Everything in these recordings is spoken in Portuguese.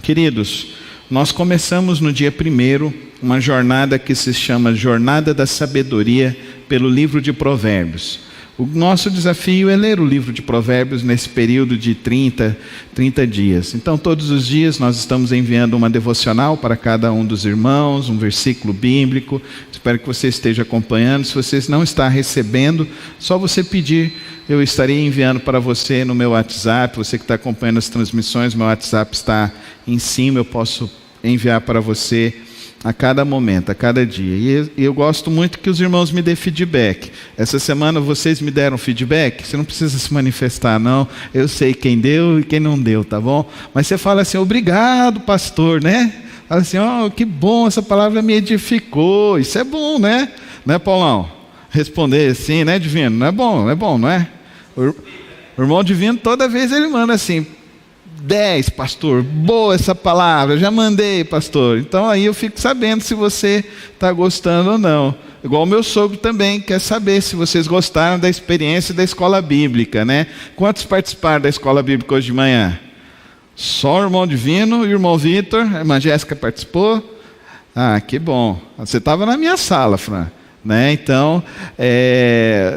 Queridos, nós começamos no dia 1º uma jornada que se chama Jornada da Sabedoria pelo livro de Provérbios. O nosso desafio é ler o livro de Provérbios nesse período de 30 dias. Então, todos os dias nós estamos enviando uma devocional para cada um dos irmãos, um versículo bíblico. Espero que você esteja acompanhando. Se você não está recebendo, só você pedir. Eu estarei enviando para você no meu WhatsApp. Você que está acompanhando as transmissões, meu WhatsApp está em cima. Eu posso enviar para você a cada momento, a cada dia. E eu gosto muito que os irmãos me dêem feedback. Essa semana vocês me deram feedback. Você não precisa se manifestar, não. Eu sei quem deu e quem não deu, tá bom? Mas você fala assim, obrigado, pastor, né? Fala assim, que bom, essa palavra me edificou. Isso é bom, né? Né, Paulão? Responder assim, né, Divino? Não é bom, não é? O irmão Divino, toda vez ele manda assim, 10, pastor, boa essa palavra, já mandei, pastor. Então aí eu fico sabendo se você está gostando ou não. Igual o meu sogro também quer saber se vocês gostaram da experiência da escola bíblica, né? Quantos participaram da escola bíblica hoje de manhã? Só o irmão Divino e o irmão Vitor. A irmã Jéssica participou? Ah, que bom. Você estava na minha sala, Fran, né? Então,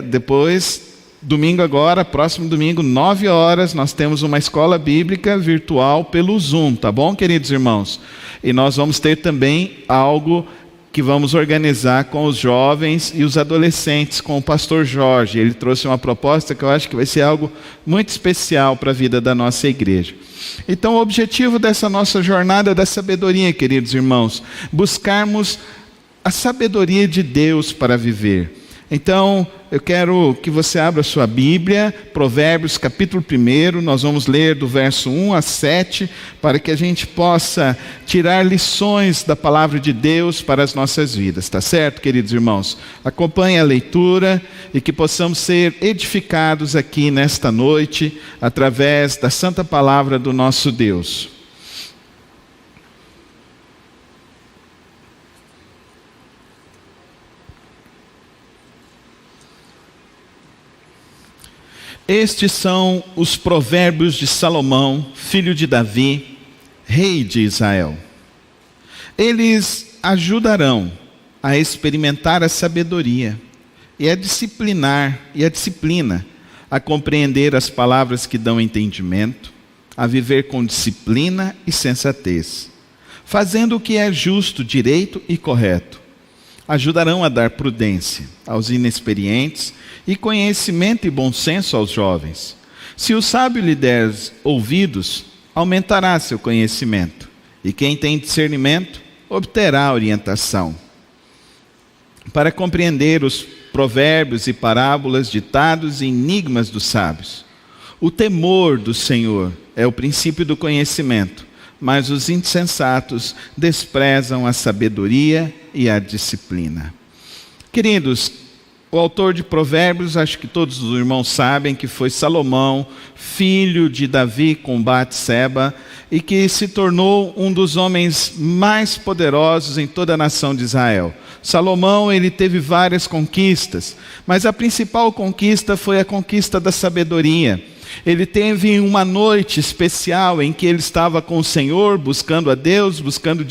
depois... Domingo agora, próximo domingo, 9 horas, nós temos uma escola bíblica virtual pelo Zoom, tá bom, queridos irmãos? E nós vamos ter também algo que vamos organizar com os jovens e os adolescentes, com o pastor Jorge. Ele trouxe uma proposta que eu acho que vai ser algo muito especial para a vida da nossa igreja. Então, o objetivo dessa nossa jornada da sabedoria, queridos irmãos, buscarmos a sabedoria de Deus para viver. Então, eu quero que você abra sua Bíblia, Provérbios capítulo 1, nós vamos ler do verso 1 a 7, para que a gente possa tirar lições da palavra de Deus para as nossas vidas, tá certo, queridos irmãos? Acompanhe a leitura e que possamos ser edificados aqui nesta noite, através da santa palavra do nosso Deus. Estes são os provérbios de Salomão, filho de Davi, rei de Israel. Eles ajudarão a experimentar a sabedoria e a disciplina, a compreender as palavras que dão entendimento, a viver com disciplina e sensatez, fazendo o que é justo, direito e correto. Ajudarão a dar prudência aos inexperientes e conhecimento e bom senso aos jovens. Se o sábio lhe der ouvidos, aumentará seu conhecimento, e quem tem discernimento obterá orientação. Para compreender os provérbios e parábolas, ditados e enigmas dos sábios. O temor do Senhor é o princípio do conhecimento, mas os insensatos desprezam a sabedoria e a disciplina. Queridos, o autor de Provérbios, acho que todos os irmãos sabem que foi Salomão, filho de Davi com Batseba, e que se tornou um dos homens mais poderosos em toda a nação de Israel. Salomão, ele teve várias conquistas, mas a principal conquista foi a conquista da sabedoria. Ele teve uma noite especial em que ele estava com o Senhor, buscando a Deus, buscando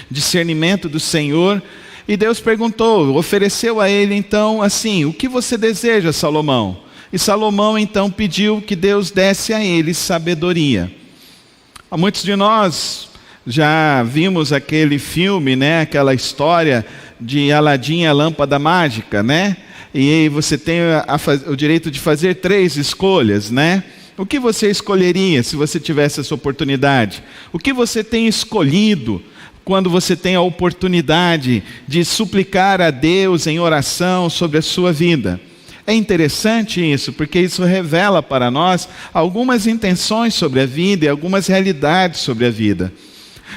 discernimento do Senhor. E Deus perguntou, ofereceu a ele então assim, o que você deseja, Salomão? E Salomão então pediu que Deus desse a ele sabedoria. Muitos de nós já vimos aquele filme, né, aquela história de Aladim e a lâmpada mágica, né? E aí você tem o direito de fazer 3 escolhas, né? O que você escolheria se você tivesse essa oportunidade? O que você tem escolhido quando você tem a oportunidade de suplicar a Deus em oração sobre a sua vida? É interessante isso, porque isso revela para nós algumas intenções sobre a vida e algumas realidades sobre a vida.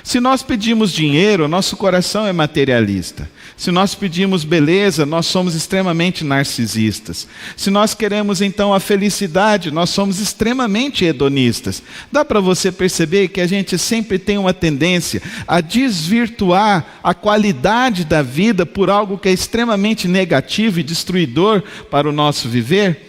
Se nós pedimos dinheiro, nosso coração é materialista. Se nós pedimos beleza, nós somos extremamente narcisistas. Se nós queremos então a felicidade, nós somos extremamente hedonistas. Dá para você perceber que a gente sempre tem uma tendência a desvirtuar a qualidade da vida por algo que é extremamente negativo e destruidor para o nosso viver?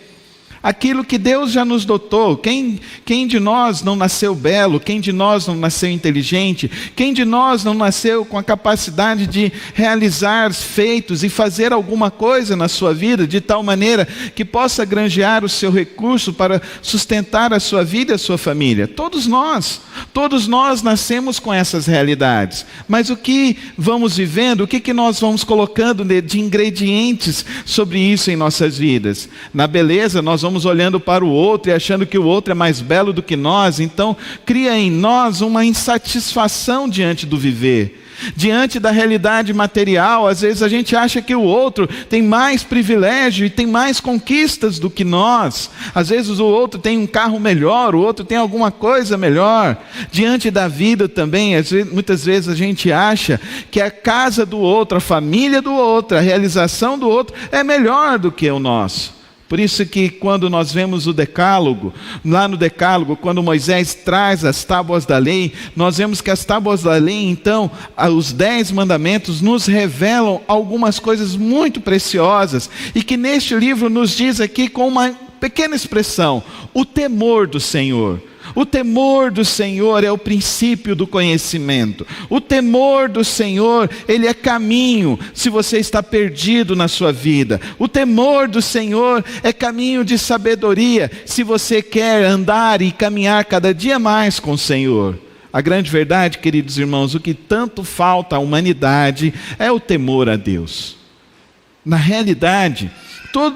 Aquilo que Deus já nos dotou. Quem de nós não nasceu belo? Quem de nós não nasceu inteligente? Quem de nós não nasceu com a capacidade de realizar feitos e fazer alguma coisa na sua vida, de tal maneira que possa granjear o seu recurso para sustentar a sua vida e a sua família? Todos nós nascemos com essas realidades. Mas o que vamos vivendo, o que nós vamos colocando de ingredientes sobre isso em nossas vidas? Na beleza, nós vamos olhando para o outro e achando que o outro é mais belo do que nós, então cria em nós uma insatisfação diante do viver. Diante da realidade material, às vezes a gente acha que o outro tem mais privilégio e tem mais conquistas do que nós. Às vezes o outro tem um carro melhor, o outro tem alguma coisa melhor. Diante da vida também, muitas vezes a gente acha que a casa do outro, a família do outro, a realização do outro é melhor do que o nosso. Por isso que quando nós vemos o Decálogo, lá no Decálogo, quando Moisés traz as tábuas da lei, nós vemos que as tábuas da lei, então, os 10 mandamentos nos revelam algumas coisas muito preciosas, e que neste livro nos diz aqui com uma pequena expressão: o temor do Senhor. O temor do Senhor é o princípio do conhecimento. O temor do Senhor, ele é caminho se você está perdido na sua vida. O temor do Senhor é caminho de sabedoria se você quer andar e caminhar cada dia mais com o Senhor. A grande verdade, queridos irmãos, o que tanto falta à humanidade é o temor a Deus. Na realidade,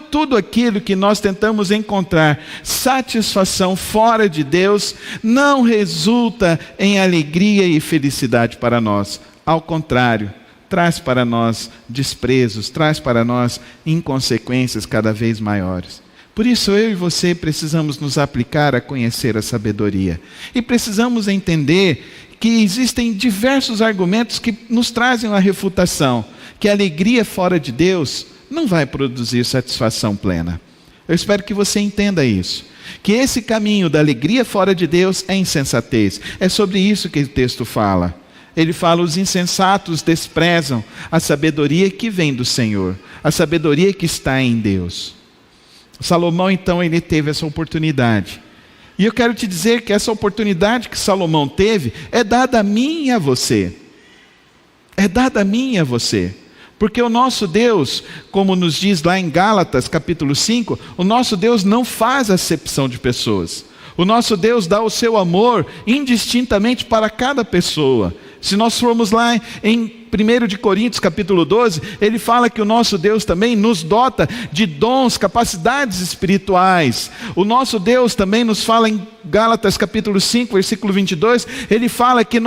tudo aquilo que nós tentamos encontrar satisfação fora de Deus não resulta em alegria e felicidade para nós. Ao contrário, traz para nós desprezos, traz para nós inconsequências cada vez maiores. Por isso eu e você precisamos nos aplicar a conhecer a sabedoria. E precisamos entender que existem diversos argumentos que nos trazem a refutação, que a alegria fora de Deus não vai produzir satisfação plena. Eu espero que você entenda isso, que esse caminho da alegria fora de Deus é insensatez. É sobre isso que o texto fala. Ele fala: os insensatos desprezam a sabedoria que vem do Senhor, a sabedoria que está em Deus. Salomão, então, ele teve essa oportunidade. E eu quero te dizer que essa oportunidade que Salomão teve é dada a mim e a você. É dada a mim e a você. Porque o nosso Deus, como nos diz lá em Gálatas capítulo 5, o nosso Deus não faz acepção de pessoas. O nosso Deus dá o seu amor indistintamente para cada pessoa. Se nós formos lá em 1 de Coríntios capítulo 12, ele fala que o nosso Deus também nos dota de dons, capacidades espirituais. O nosso Deus também nos fala em Gálatas capítulo 5, versículo 22, ele fala que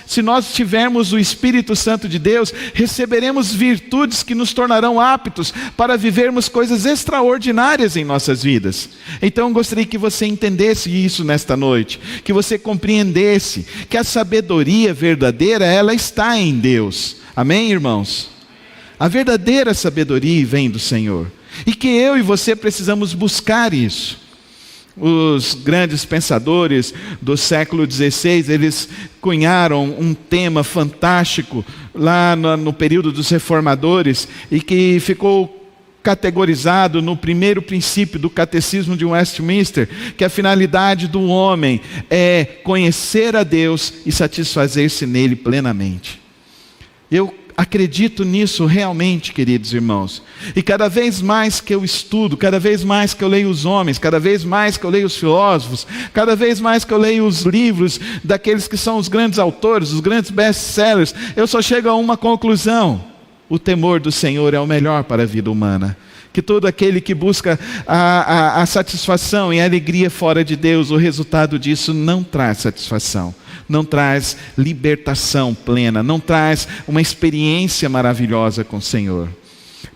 se nós tivermos o Espírito Santo de Deus, receberemos virtudes que nos tornarão aptos para vivermos coisas extraordinárias em nossas vidas. Então eu gostaria que você entendesse isso nesta noite, que você compreendesse que a sabedoria verdadeira, ela está em Deus. Amém, irmãos? A verdadeira sabedoria vem do Senhor, e que eu e você precisamos buscar isso. Os grandes pensadores do século XVI, eles cunharam um tema fantástico lá no período dos reformadores, e que ficou categorizado no primeiro princípio do Catecismo de Westminster, que a finalidade do homem é conhecer a Deus e satisfazer-se nele plenamente. Eu acredito nisso realmente, queridos irmãos. E cada vez mais que eu estudo, cada vez mais que eu leio os homens, cada vez mais que eu leio os filósofos, cada vez mais que eu leio os livros daqueles que são os grandes autores, os grandes best-sellers, eu só chego a uma conclusão: o temor do Senhor é o melhor para a vida humana. Que todo aquele que busca a satisfação e a alegria fora de Deus, o resultado disso não traz satisfação, não traz libertação plena, não traz uma experiência maravilhosa com o Senhor.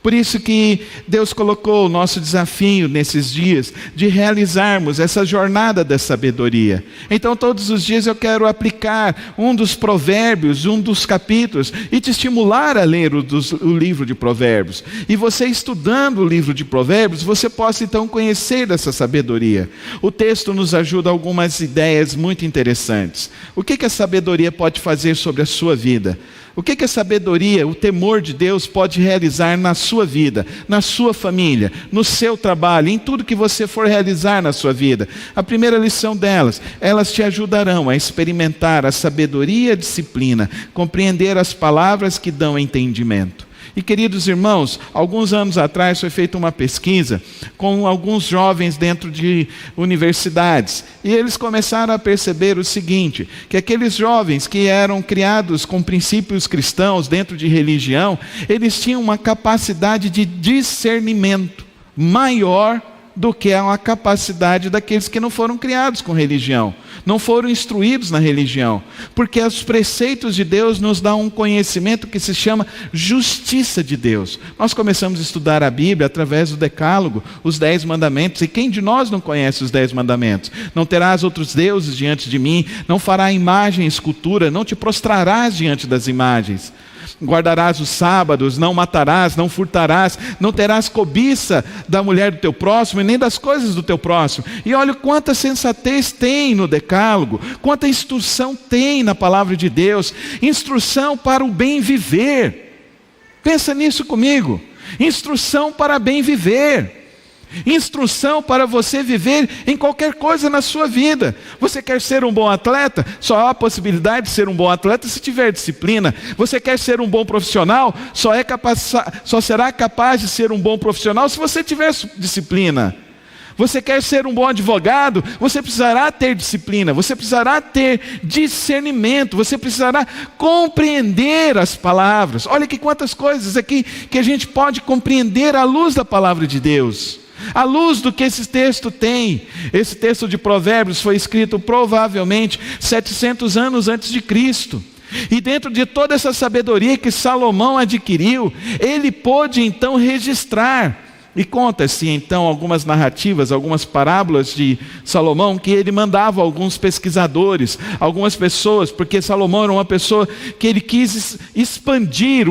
Por isso que Deus colocou o nosso desafio nesses dias de realizarmos essa jornada da sabedoria. Então todos os dias eu quero aplicar um dos provérbios, um dos capítulos, e te estimular a ler o livro de provérbios. E você estudando o livro de provérbios, você possa então conhecer dessa sabedoria. O texto nos ajuda a algumas ideias muito interessantes. O que a sabedoria pode fazer sobre a sua vida? O que a sabedoria, o temor de Deus pode realizar na sua sua vida, na sua família, no seu trabalho, em tudo que você for realizar na sua vida. A primeira lição delas, elas te ajudarão a experimentar a sabedoria e a disciplina, compreender as palavras que dão entendimento. E queridos irmãos, alguns anos atrás foi feita uma pesquisa com alguns jovens dentro de universidades. E eles começaram a perceber o seguinte, que aqueles jovens que eram criados com princípios cristãos dentro de religião, eles tinham uma capacidade de discernimento maior do que a capacidade daqueles que não foram criados com religião, não foram instruídos na religião, porque os preceitos de Deus nos dão um conhecimento que se chama justiça de Deus. Nós começamos a estudar a Bíblia através do Decálogo, os 10 mandamentos, e quem de nós não conhece os 10 mandamentos? Não terás outros deuses diante de mim, não fará imagem e escultura, não te prostrarás diante das imagens. Guardarás os sábados, não matarás, não furtarás, não terás cobiça da mulher do teu próximo e nem das coisas do teu próximo. E olha quanta sensatez tem no Decálogo, quanta instrução tem na palavra de Deus, instrução para o bem viver. Pensa nisso comigo, instrução para bem viver. Instrução para você viver em qualquer coisa na sua vida. Você quer ser um bom atleta? Só há a possibilidade de ser um bom atleta se tiver disciplina. Você quer ser um bom profissional? Só será capaz de ser um bom profissional se você tiver disciplina. Você quer ser um bom advogado? Você precisará ter disciplina, você precisará ter discernimento, você precisará compreender as palavras. Olha que quantas coisas aqui que a gente pode compreender à luz da palavra de Deus. À luz do que esse texto tem. Esse texto de Provérbios foi escrito provavelmente 700 anos antes de Cristo. E dentro de toda essa sabedoria que Salomão adquiriu, ele pôde então registrar. E conta-se então algumas narrativas, algumas parábolas de Salomão, que ele mandava alguns pesquisadores, algumas pessoas, porque Salomão era uma pessoa que ele quis expandir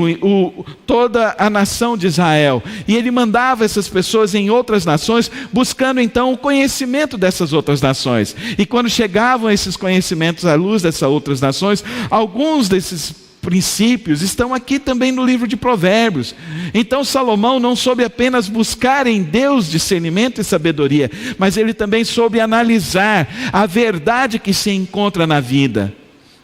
toda a nação de Israel. E ele mandava essas pessoas em outras nações, buscando então o conhecimento dessas outras nações. E quando chegavam esses conhecimentos à luz dessas outras nações, alguns desses princípios estão aqui também no livro de Provérbios. Então Salomão não soube apenas buscar em Deus discernimento e sabedoria, mas ele também soube analisar a verdade que se encontra na vida.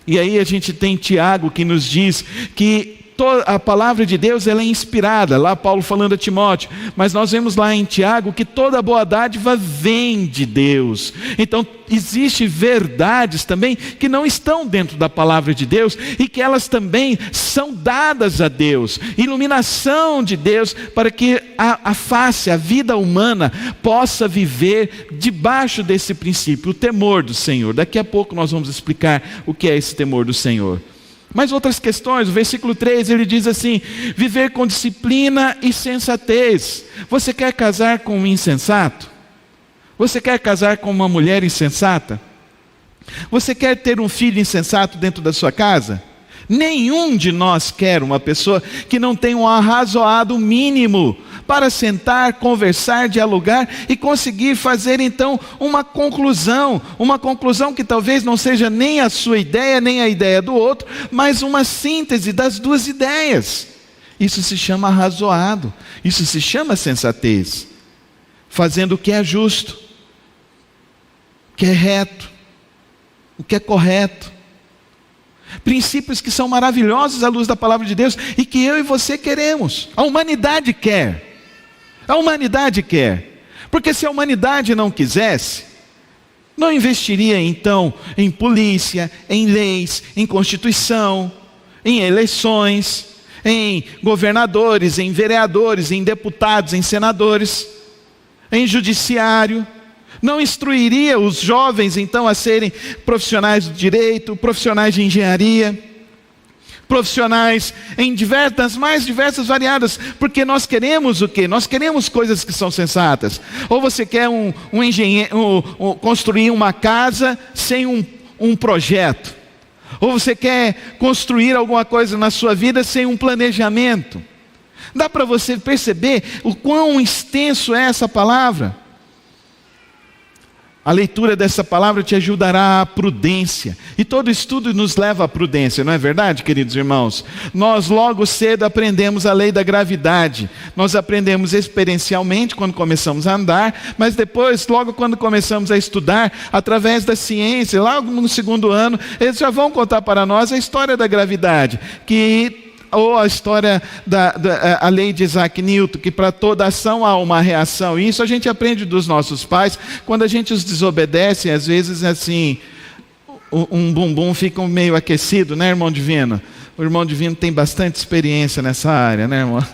E aí a gente tem Tiago que nos diz que a palavra de Deus ela é inspirada, lá Paulo falando a Timóteo, mas nós vemos lá em Tiago que toda boa dádiva vem de Deus. Então existem verdades também que não estão dentro da palavra de Deus e que elas também são dadas a Deus, iluminação de Deus para que a vida humana possa viver debaixo desse princípio, o temor do Senhor. Daqui a pouco nós vamos explicar o que é esse temor do Senhor. Mas outras questões, o versículo 3 ele diz assim: viver com disciplina e sensatez. Você quer casar com um insensato? Você quer casar com uma mulher insensata? Você quer ter um filho insensato dentro da sua casa? Nenhum de nós quer uma pessoa que não tenha um arrazoado mínimo para sentar, conversar, dialogar e conseguir fazer então uma conclusão que talvez não seja nem a sua ideia, nem a ideia do outro, mas uma síntese das duas ideias. Isso se chama arrazoado, isso se chama sensatez, fazendo o que é justo, o que é reto, o que é correto. Princípios que são maravilhosos à luz da palavra de Deus e que eu e você queremos. A humanidade quer. A humanidade quer. Porque se a humanidade não quisesse, não investiria então em polícia, em leis, em constituição, em eleições, em governadores, em vereadores, em deputados, em senadores, em judiciário. Não instruiria os jovens então a serem profissionais do direito, profissionais de engenharia, profissionais em mais diversas variadas, porque nós queremos o quê? Nós queremos coisas que são sensatas. Ou você quer um engenheiro, construir uma casa sem um projeto, ou você quer construir alguma coisa na sua vida sem um planejamento. Dá para você perceber o quão extenso é essa palavra? A leitura dessa palavra te ajudará à prudência. E todo estudo nos leva à prudência, não é verdade, queridos irmãos? Nós logo cedo aprendemos a lei da gravidade. Nós aprendemos experiencialmente quando começamos a andar, mas depois, logo quando começamos a estudar, através da ciência, logo no segundo ano, eles já vão contar para nós a história da gravidade, ou a história a lei de Isaac Newton, que para toda ação há uma reação. E isso a gente aprende dos nossos pais. Quando a gente os desobedece, às vezes assim, um bumbum fica meio aquecido, né, irmão Divino? O irmão Divino tem bastante experiência nessa área, né, irmão?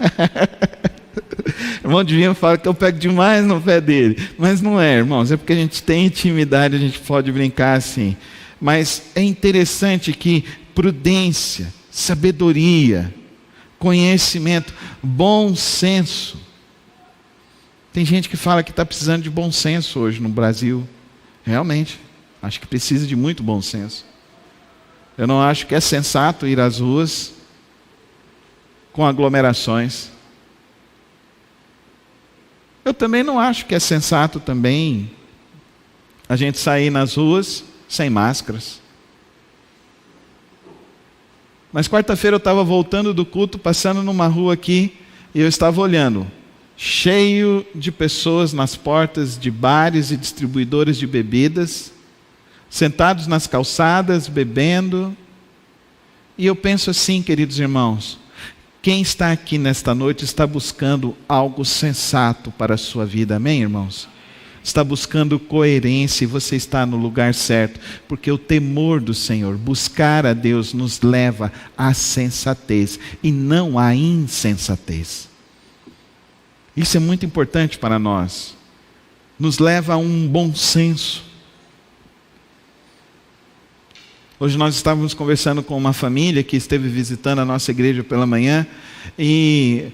O irmão Divino fala que eu pego demais no pé dele. Mas não é, irmãos, é porque a gente tem intimidade, a gente pode brincar assim. Mas é interessante que prudência, sabedoria, conhecimento, bom senso. Tem gente que fala que está precisando de bom senso hoje no Brasil. Realmente, acho que precisa de muito bom senso. Eu não acho que é sensato ir às ruas com aglomerações. Eu também não acho que é sensato também a gente sair nas ruas sem máscaras. Mas quarta-feira eu estava voltando do culto, passando numa rua aqui, e eu estava olhando, cheio de pessoas nas portas de bares e distribuidores de bebidas, sentados nas calçadas, bebendo. E eu penso assim, queridos irmãos, quem está aqui nesta noite está buscando algo sensato para a sua vida, amém, irmãos? Está buscando coerência e você está no lugar certo, porque o temor do Senhor, buscar a Deus, nos leva à sensatez e não à insensatez. Isso é muito importante para nós, nos leva a um bom senso. Hoje nós estávamos conversando com uma família que esteve visitando a nossa igreja pela manhã, e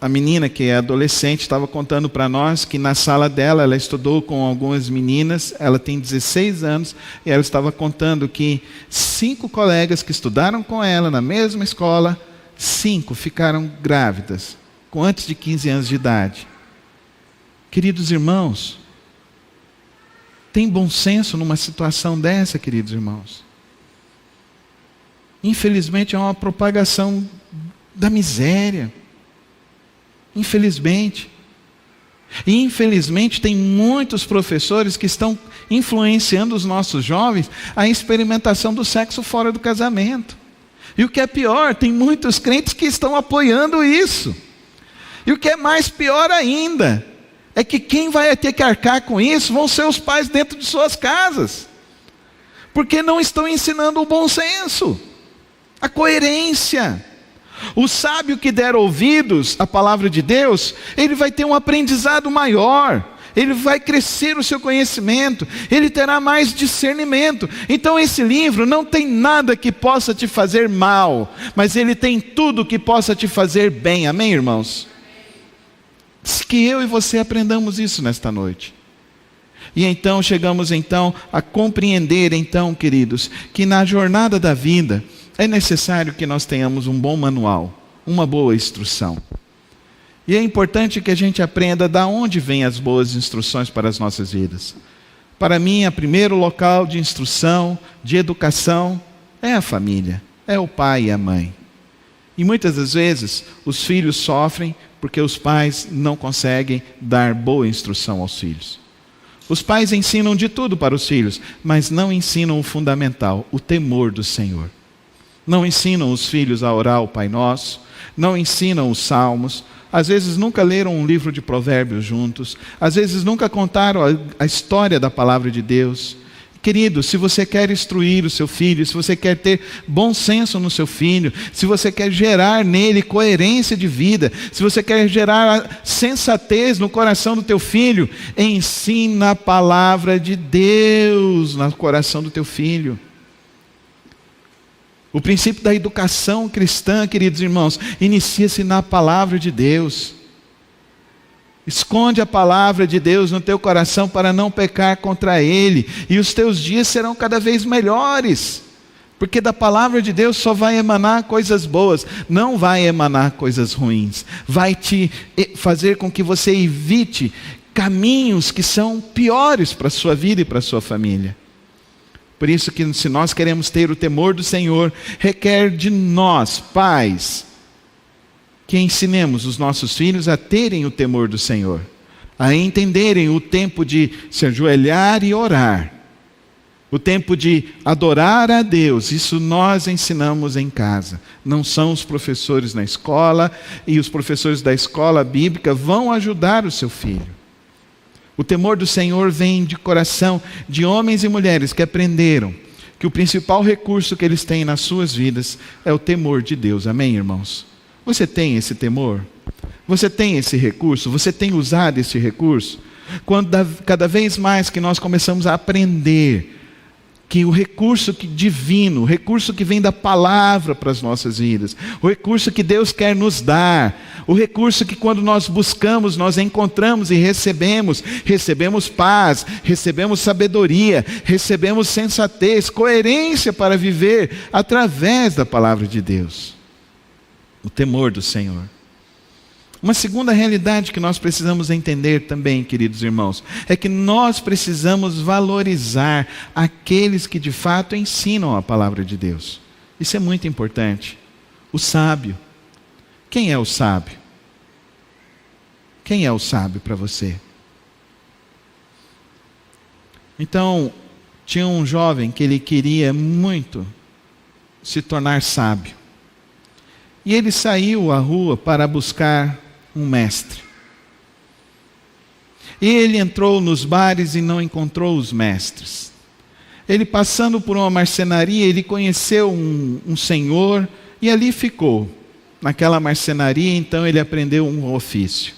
a menina, que é adolescente, estava contando para nós que na sala dela, ela estudou com algumas meninas, ela tem 16 anos, e ela estava contando que 5 colegas que estudaram com ela na mesma escola, 5 ficaram grávidas, com antes de 15 anos de idade. Queridos irmãos, tem bom senso numa situação dessa, queridos irmãos? Infelizmente é uma propagação da miséria. Infelizmente. E infelizmente tem muitos professores que estão influenciando os nossos jovens à experimentação do sexo fora do casamento. E o que é pior, tem muitos crentes que estão apoiando isso. E o que é mais pior ainda, é que quem vai ter que arcar com isso vão ser os pais dentro de suas casas. Porque não estão ensinando o bom senso, a coerência. O sábio que der ouvidos à palavra de Deus, ele vai ter um aprendizado maior, ele vai crescer o seu conhecimento, ele terá mais discernimento. Então esse livro não tem nada que possa te fazer mal, mas ele tem tudo que possa te fazer bem, amém, irmãos? Que eu e você aprendamos isso nesta noite. E então chegamos a compreender, queridos, que na jornada da vida é necessário que nós tenhamos um bom manual, uma boa instrução. E é importante que a gente aprenda de onde vêm as boas instruções para as nossas vidas. Para mim, o primeiro local de instrução, de educação, é a família, é o pai e a mãe. E muitas das vezes, os filhos sofrem porque os pais não conseguem dar boa instrução aos filhos. Os pais ensinam de tudo para os filhos, mas não ensinam o fundamental, o temor do Senhor. Não ensinam os filhos a orar o Pai Nosso, não ensinam os salmos, às vezes nunca leram um livro de provérbios juntos, às vezes nunca contaram a história da palavra de Deus. Querido, se você quer instruir o seu filho, se você quer ter bom senso no seu filho, se você quer gerar nele coerência de vida, se você quer gerar sensatez no coração do teu filho, ensina a palavra de Deus no coração do teu filho. O princípio da educação cristã, queridos irmãos, inicia-se na palavra de Deus. Esconde a palavra de Deus no teu coração para não pecar contra Ele, e os teus dias serão cada vez melhores, porque da palavra de Deus só vai emanar coisas boas, não vai emanar coisas ruins. Vai te fazer com que você evite caminhos que são piores para a sua vida e para a sua família. Por isso que se nós queremos ter o temor do Senhor, requer de nós, pais, que ensinemos os nossos filhos a terem o temor do Senhor, a entenderem o tempo de se ajoelhar e orar, o tempo de adorar a Deus. Isso nós ensinamos em casa. Não são os professores na escola, e os professores da escola bíblica vão ajudar o seu filho. O temor do Senhor vem de coração de homens e mulheres que aprenderam que o principal recurso que eles têm nas suas vidas é o temor de Deus. Amém, irmãos? Você tem esse temor? Você tem esse recurso? Você tem usado esse recurso? Cada vez mais que nós começamos a aprender que o recurso divino, o recurso que vem da palavra para as nossas vidas, o recurso que Deus quer nos dar, o recurso que quando nós buscamos, nós encontramos e recebemos paz, recebemos sabedoria, recebemos sensatez, coerência para viver através da palavra de Deus. O temor do Senhor. Uma segunda realidade que nós precisamos entender também, queridos irmãos, é que nós precisamos valorizar aqueles que de fato ensinam a palavra de Deus. Isso é muito importante. O sábio. Quem é o sábio? Quem é o sábio para você? Então, tinha um jovem que ele queria muito se tornar sábio. E ele saiu à rua para buscar um mestre. E ele entrou nos bares e não encontrou os mestres. Ele, passando por uma marcenaria, ele conheceu um senhor e ali ficou. Naquela marcenaria, então, ele aprendeu um ofício.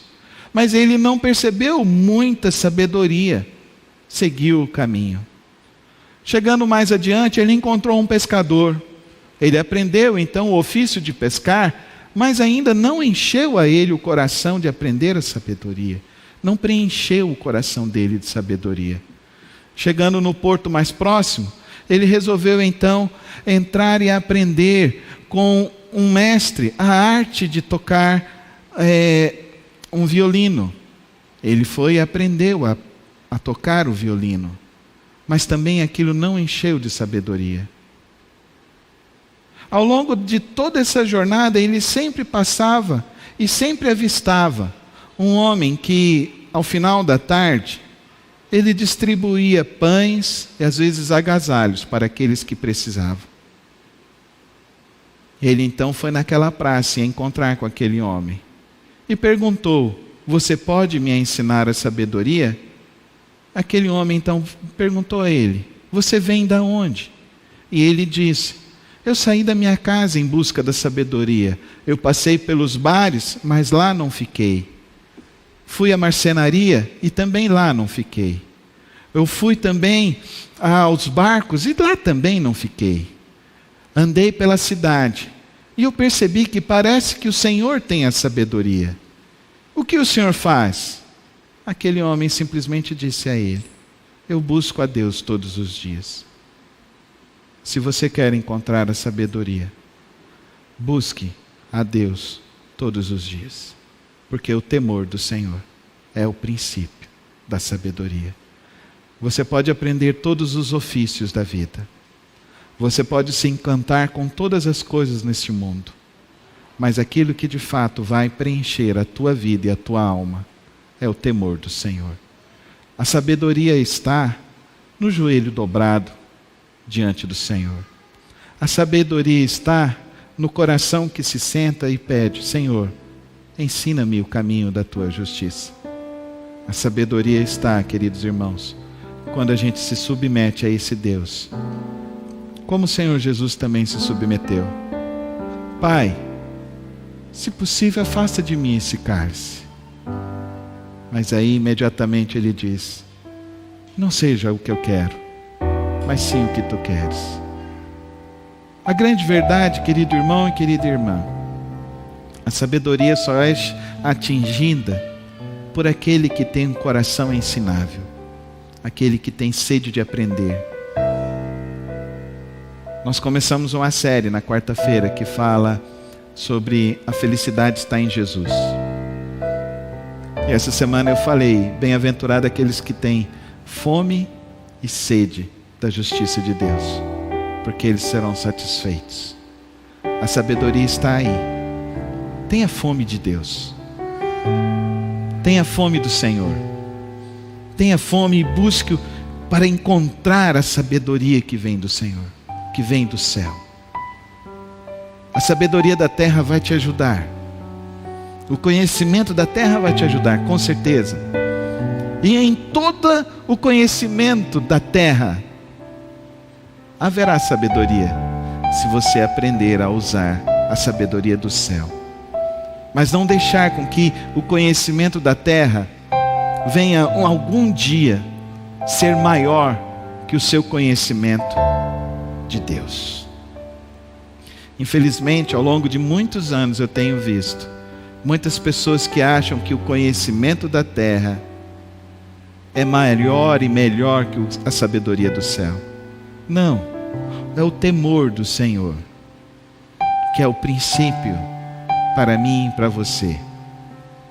Mas ele não percebeu muita sabedoria. Seguiu o caminho. Chegando mais adiante, ele encontrou um pescador. Ele aprendeu então o ofício de pescar, mas ainda não encheu a ele o coração de aprender a sabedoria. Não preencheu o coração dele de sabedoria. Chegando no porto mais próximo, ele resolveu então entrar e aprender com um mestre a arte de tocar um violino. Ele foi e aprendeu a tocar o violino, mas também aquilo não encheu de sabedoria. Ao longo de toda essa jornada, ele sempre passava e sempre avistava um homem que, ao final da tarde, ele distribuía pães e às vezes agasalhos para aqueles que precisavam. Ele então foi naquela praça encontrar com aquele homem e perguntou: você pode me ensinar a sabedoria? Aquele homem então perguntou a ele: você vem da onde? E ele disse: eu saí da minha casa em busca da sabedoria. Eu passei pelos bares, mas lá não fiquei. Fui à marcenaria e também lá não fiquei. Eu fui também aos barcos e lá também não fiquei. Andei pela cidade e eu percebi que parece que o Senhor tem a sabedoria. O que o Senhor faz? Aquele homem simplesmente disse a ele: eu busco a Deus todos os dias. Se você quer encontrar a sabedoria, busque a Deus todos os dias, porque o temor do Senhor é o princípio da sabedoria. Você pode aprender todos os ofícios da vida, você pode se encantar com todas as coisas neste mundo, mas aquilo que de fato vai preencher a tua vida e a tua alma é o temor do Senhor. A sabedoria está no joelho dobrado diante do Senhor. A sabedoria está no coração que se senta e pede: Senhor, ensina-me o caminho da tua justiça. A sabedoria está, queridos irmãos, quando a gente se submete a esse Deus, como o Senhor Jesus também se submeteu. Pai, se possível, afasta de mim esse cálice. Mas aí imediatamente ele diz: não seja o que eu quero, mas sim o que tu queres. A grande verdade, querido irmão e querida irmã, a sabedoria só é atingida por aquele que tem um coração ensinável, aquele que tem sede de aprender. Nós começamos uma série na quarta-feira que fala sobre a felicidade está em Jesus. E essa semana eu falei, bem-aventurado aqueles que têm fome e sede da justiça de Deus, porque eles serão satisfeitos. A sabedoria está aí. Tenha fome de Deus. Tenha fome do Senhor. Tenha fome e busque para encontrar a sabedoria que vem do Senhor, que vem do céu. A sabedoria da terra vai te ajudar. O conhecimento da terra vai te ajudar, com certeza. E em todo o conhecimento da terra haverá sabedoria, se você aprender a usar a sabedoria do céu. Mas não deixar com que o conhecimento da terra venha algum dia ser maior que o seu conhecimento de Deus. Infelizmente, ao longo de muitos anos eu tenho visto muitas pessoas que acham que o conhecimento da terra é maior e melhor que a sabedoria do céu. Não, é o temor do Senhor, que é o princípio para mim e para você.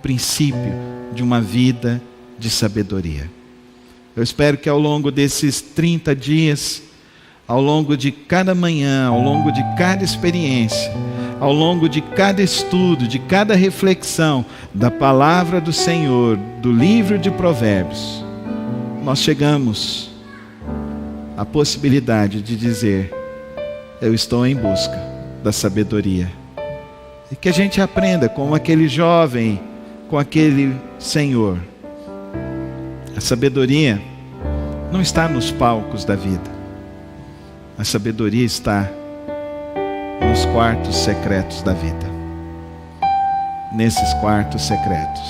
Princípio de uma vida de sabedoria. Eu espero que ao longo desses 30 dias, ao longo de cada manhã, ao longo de cada experiência, ao longo de cada estudo, de cada reflexão da palavra do Senhor, do livro de Provérbios, nós chegamos à possibilidade de dizer: eu estou em busca da sabedoria. E que a gente aprenda com aquele jovem, com aquele senhor. A sabedoria não está nos palcos da vida. A sabedoria está nos quartos secretos da vida. Nesses quartos secretos,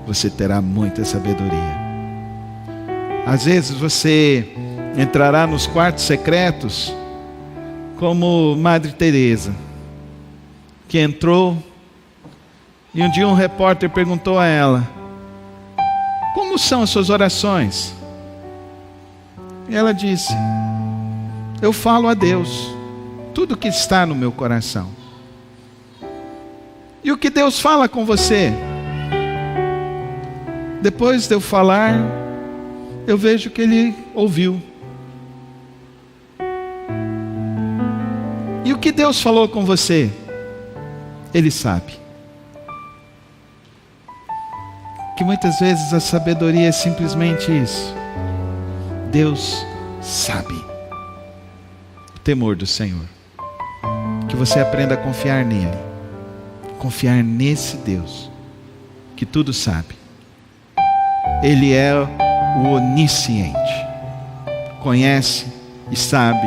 você terá muita sabedoria. Às vezes você entrará nos quartos secretos como Madre Teresa, que entrou e um dia um repórter perguntou a ela: como são as suas orações? E ela disse: eu falo a Deus tudo que está no meu coração. E o que Deus fala com você? Depois de eu falar, eu vejo que Ele ouviu. E o que Deus falou com você? Ele sabe. Que muitas vezes a sabedoria é simplesmente isso. Deus sabe. O temor do Senhor. Que você aprenda a confiar nele. Confiar nesse Deus que tudo sabe. Ele é o onisciente. Conhece e sabe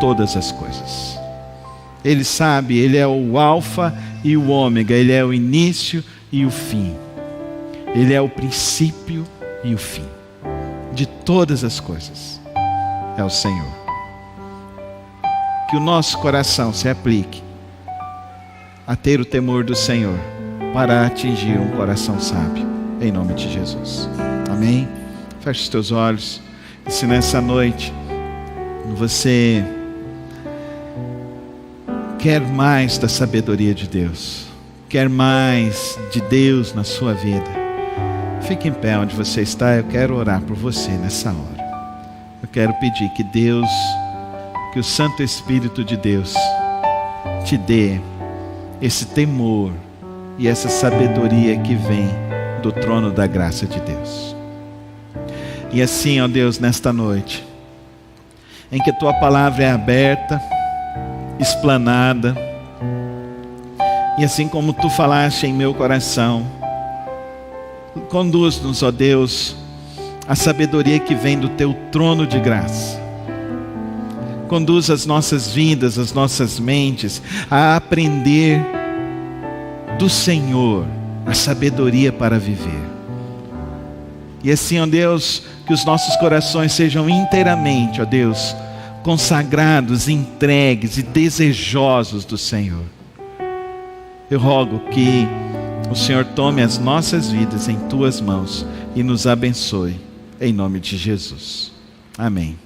todas as coisas. Ele sabe, Ele é o alfa e o ômega. Ele é o início e o fim. Ele é o princípio e o fim de todas as coisas. É o Senhor. Que o nosso coração se aplique a ter o temor do Senhor para atingir um coração sábio, em nome de Jesus. Amém? Feche os teus olhos. E se nessa noite você quer mais da sabedoria de Deus, quer mais de Deus na sua vida, fique em pé onde você está. Eu quero orar por você nessa hora. Eu quero pedir que Deus, que o Santo Espírito de Deus te dê esse temor e essa sabedoria que vem do trono da graça de Deus. E assim, ó Deus, nesta noite, em que a Tua palavra é aberta, explanada, e assim como Tu falaste em meu coração, conduz-nos, ó Deus, a sabedoria que vem do Teu trono de graça. Conduz as nossas vidas, as nossas mentes a aprender do Senhor a sabedoria para viver. E assim, ó Deus, que os nossos corações sejam inteiramente, ó Deus, consagrados, entregues e desejosos do Senhor. Eu rogo que o Senhor tome as nossas vidas em Tuas mãos e nos abençoe, em nome de Jesus. Amém.